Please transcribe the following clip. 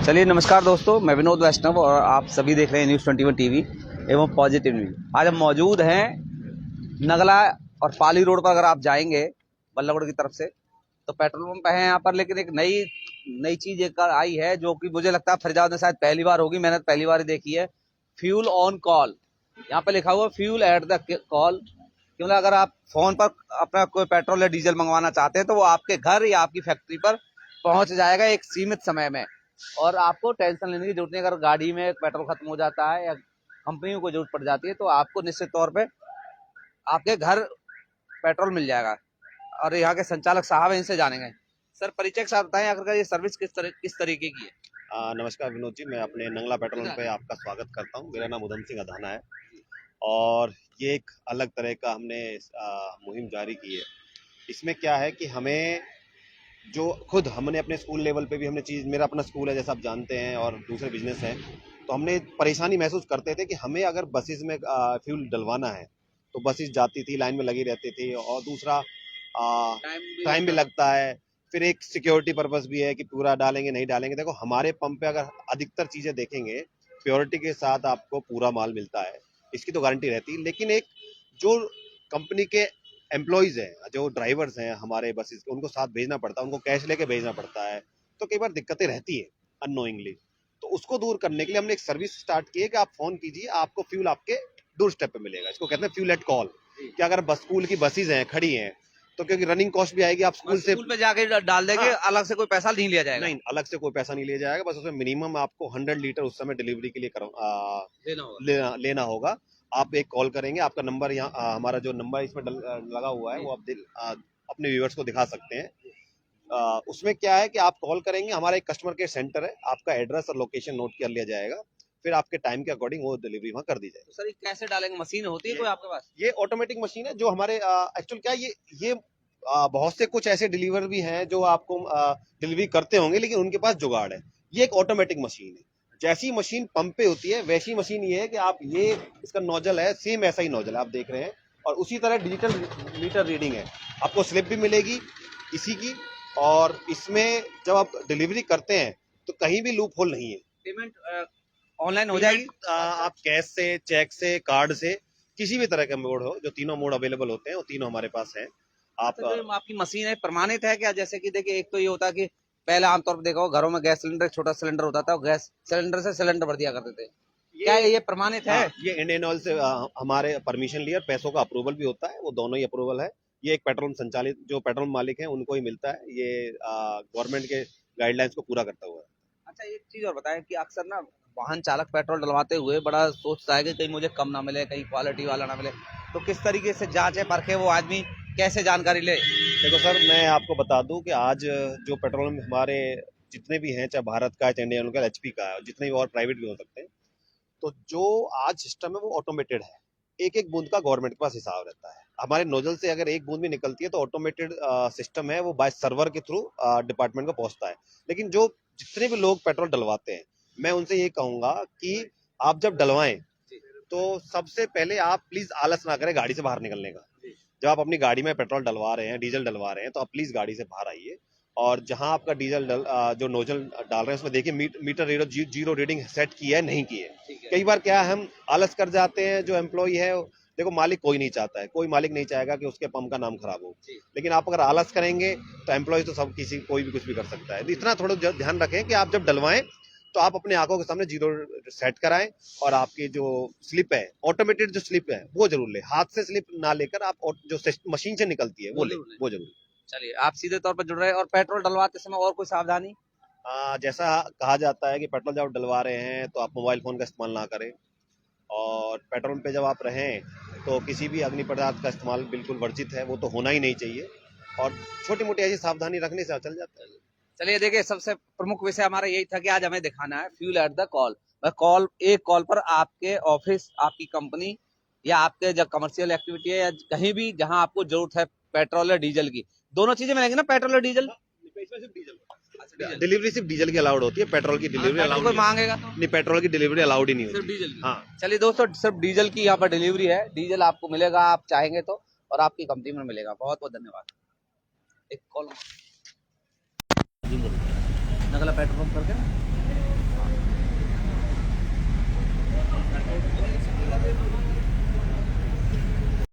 चलिए नमस्कार दोस्तों, मैं विनोद वैष्णव और आप सभी देख रहे हैं न्यूज़ 21 टीवी एवं पॉजिटिव न्यूज। आज हम मौजूद हैं नगला और पाली रोड पर। अगर आप जाएंगे बल्लभगढ़ की तरफ से तो पेट्रोल पंप है यहाँ पर, लेकिन एक नई चीज एक आई है जो कि मुझे लगता है फरीदाबाद में शायद पहली बार होगी। मैंने पहली बार ही देखी है। फ्यूल ऑन कॉल, यहाँ पे लिखा हुआ फ्यूल एट द कॉल। क्योंकि अगर आप फोन पर अपना कोई पेट्रोल या डीजल मंगवाना चाहते हैं तो वो आपके घर या आपकी फैक्ट्री पर पहुंच जाएगा एक सीमित समय में, और आपको टेंशन लेने की जरूरत नहीं। अगर गाड़ी में पेट्रोल खत्म हो जाता है या कंपनियों को जरूरत पड़ जाती है तो आपको निश्चित तौर पे आपके घर पेट्रोल मिल जाएगा। और यहाँ के संचालक साहब हैं, इनसे जानेंगे। सर परिचय के साथ बताएं आखिरकार ये सर्विस किस तरीके की है। नमस्कार विनोद जी, मैं अपने नंगला पेट्रोल पंप पे आपका स्वागत करता हूँ। मेरा नाम उधम सिंह अधाना है और ये एक अलग तरह का हमने मुहिम जारी की है। इसमें क्या है कि हमें जो खुद हमने अपने स्कूल लेवल पे भी हमने मेरा अपना स्कूल है जैसा आप जानते हैं, और दूसरे बिजनेस हैं, तो हमने परेशानी महसूस करते थे कि हमें अगर बसेस में फ्यूल डलवाना है तो बसेस जाती थी, लाइन में लगी रहती थी, और दूसरा टाइम भी लगता है। फिर एक सिक्योरिटी पर्पस भी है कि पूरा डालेंगे नहीं डालेंगे। देखो हमारे पंप पे अगर अधिकतर चीजें देखेंगे प्योरिटी के साथ आपको पूरा माल मिलता है, इसकी तो गारंटी रहती है। लेकिन एक जो कंपनी के एम्प्लॉयज हैं, जो ड्राइवर्स हैं हमारे बसेस के, उनको साथ भेजना पड़ता है, उनको कैश लेके भेजना पड़ता है, तो कई बार दिक्कतें रहती है अननोइंगली। तो उसको दूर करने के लिए हमने एक सर्विस स्टार्ट की है कि आप फोन कीजिए, आपको फ्यूल आपके डोर स्टेप पे मिलेगा। इसको कहते हैं फ्यूल एट कॉल। कि अगर स्कूल की बसेज हैं खड़ी हैं तो क्योंकि रनिंग कॉस्ट भी आएगी, आप स्कूल पे जाके डाल देंगे। हाँ, अलग से कोई पैसा नहीं लिया जाएगा। नहीं, अलग से कोई पैसा नहीं लिया जाएगा। बस उसमें मिनिमम आपको 100 लीटर उस समय डिलीवरी के लिए लेना होगा। आप एक कॉल करेंगे, आपका नंबर यहाँ हमारा जो नंबर इसमें लगा हुआ है वो आप अपने व्यूअर्स को दिखा सकते हैं। उसमें क्या है कि आप कॉल करेंगे, हमारा एक कस्टमर केयर सेंटर है, आपका एड्रेस और लोकेशन नोट कर लिया जाएगा, फिर आपके टाइम के अकॉर्डिंग वो डिलीवरी वहाँ कर दी जाएगी। तो सर ये कैसे डालेंगे? मशीन होती है कोई आपके पास? ये ऑटोमेटिक मशीन है जो हमारे एक्चुअल क्या है, ये बहुत से कुछ ऐसे डिलीवर भी हैं जो आपको डिलीवरी करते होंगे, लेकिन उनके पास जुगाड़ है। ये एक ऑटोमेटिक मशीन है। जैसी मशीन पंप पे होती है वैसी मशीन ये है कि आप ये इसका नोजल है, सेम ऐसा ही नोजल आप देख रहे हैं, और उसी तरह डिजिटल मीटर रीडिंग है। आपको स्लिप भी मिलेगी इसी की, और इसमें जब आप डिलीवरी करते हैं तो कहीं भी लूप होल नहीं है। पेमेंट ऑनलाइन हो जाएगी। आप कैश से, चेक से, कार्ड से, किसी भी तरह का मोड हो, जो तीनों मोड अवेलेबल होते हैं वो तीनों हमारे पास हैं। तो जो आपकी मशीन है प्रमाणित है क्या? जैसे कि देखिए, एक तो ये होता है कि पहले आमतौर पर देखा हो घरों में गैस सिलेंडर, छोटा सिलेंडर होता था, गैस सिलेंडर से सिलेंडर भर दिया करते थे। क्या ये प्रमाणित है? ये इंडियन ऑयल से हमारे परमिशन लिया, पैसों का अप्रूवल भी होता है, वो दोनों ही अप्रूवल है। ये एक पेट्रोल संचालित जो पेट्रोल मालिक है उनको ही मिलता है। ये गवर्नमेंट के गाइडलाइंस को पूरा करता हुआ है। अच्छा, एक चीज और बताएं कि अक्सर ना वाहन चालक पेट्रोल डलवाते हुए बड़ा सोचता है कि कहीं मुझे कम ना मिले, कहीं क्वालिटी वाला ना मिले। तो किस तरीके से जांचे परखे वो आदमी कैसे जानकारी ले? देखो सर, मैं आपको बता दूं कि आज जो पेट्रोल हमारे जितने भी हैं, चाहे भारत का है, चाहे इंडियन का, एचपी का है, जितने भी और प्राइवेट भी हो सकते हैं, तो जो आज सिस्टम है वो ऑटोमेटेड है। एक एक बूंद का गवर्नमेंट के पास हिसाब रहता है। हमारे नोजल से अगर एक बूंद भी निकलती है तो ऑटोमेटेड सिस्टम है, वो बाय सर्वर के थ्रू डिपार्टमेंट को पहुंचता है। लेकिन जो जितने भी लोग पेट्रोल डलवाते हैं, मैं उनसे ये कहूंगा कि आप जब डलवाएं तो सबसे पहले आप प्लीज आलस ना करें गाड़ी से बाहर निकलने का। जब आप अपनी गाड़ी में पेट्रोल डलवा रहे हैं, डीजल डलवा रहे हैं, तो आप प्लीज गाड़ी से बाहर आइए, और जहां आपका डीजल जो नोजल डाल रहे हैं उसमें देखिए मीटर जीरो रीडिंग सेट की है नहीं की है। कई बार क्या है, हम आलस कर जाते हैं। जो एम्प्लॉय है, देखो मालिक कोई नहीं चाहता है, कोई मालिक नहीं चाहेगा कि उसके पंप का नाम खराब हो, लेकिन आप अगर आलस करेंगे तो एम्प्लॉय तो सब कोई भी कुछ भी कर सकता है। तो इतना थोड़ा ध्यान रखें कि आप जब डलवाएं तो आप अपने आंखों के सामने जीरो सेट कराएं, और आपकी जो स्लिप है, ऑटोमेटेड जो स्लिप है वो जरूर ले। हाथ से स्लिप ना लेकर आप जो मशीन से निकलती है वो ले, वो जरूर। चलिए, आप सीधे तौर पर जुड़ रहे हैं। और पेट्रोल डलवाते समय और कोई सावधानी? जैसा कहा जाता है कि पेट्रोल जब डलवा रहे हैं तो आप मोबाइल फोन का इस्तेमाल ना करें, और पेट्रोल पे जब आप रहें तो किसी भी अग्नि पदार्थ का इस्तेमाल बिल्कुल वर्जित है, वो तो होना ही नहीं चाहिए, और छोटी मोटी ऐसी सावधानी रखने से चल जाता है। चलिए देखिए, सबसे प्रमुख विषय हमारा यही था कि आज हमें दिखाना है फ्यूल एट द कॉल। एक कॉल पर आपके ऑफिस, आपकी कंपनी या आपके जो कमर्शियल एक्टिविटी है या कहीं भी जहां आपको जरूरत है पेट्रोल या डीजल की, दोनों चीजें मिलेंगी ना, पेट्रोल और डीजल? डिलीवरी सिर्फ डीजल की अलाउड होती है, पेट्रोल की डिलीवरी अलाउड कोई मांगेगा तो नहीं। पेट्रोल की डिलीवरी अलाउड ही नहीं होती, सिर्फ डीजल की। हाँ। चलिए दोस्तों, सिर्फ डीजल की यहाँ पर डिलीवरी है। डीजल आपको मिलेगा आप चाहेंगे तो, और आपकी कंपनी में मिलेगा। बहुत बहुत धन्यवाद। एक कॉल नगला पेट्रोल पंप करके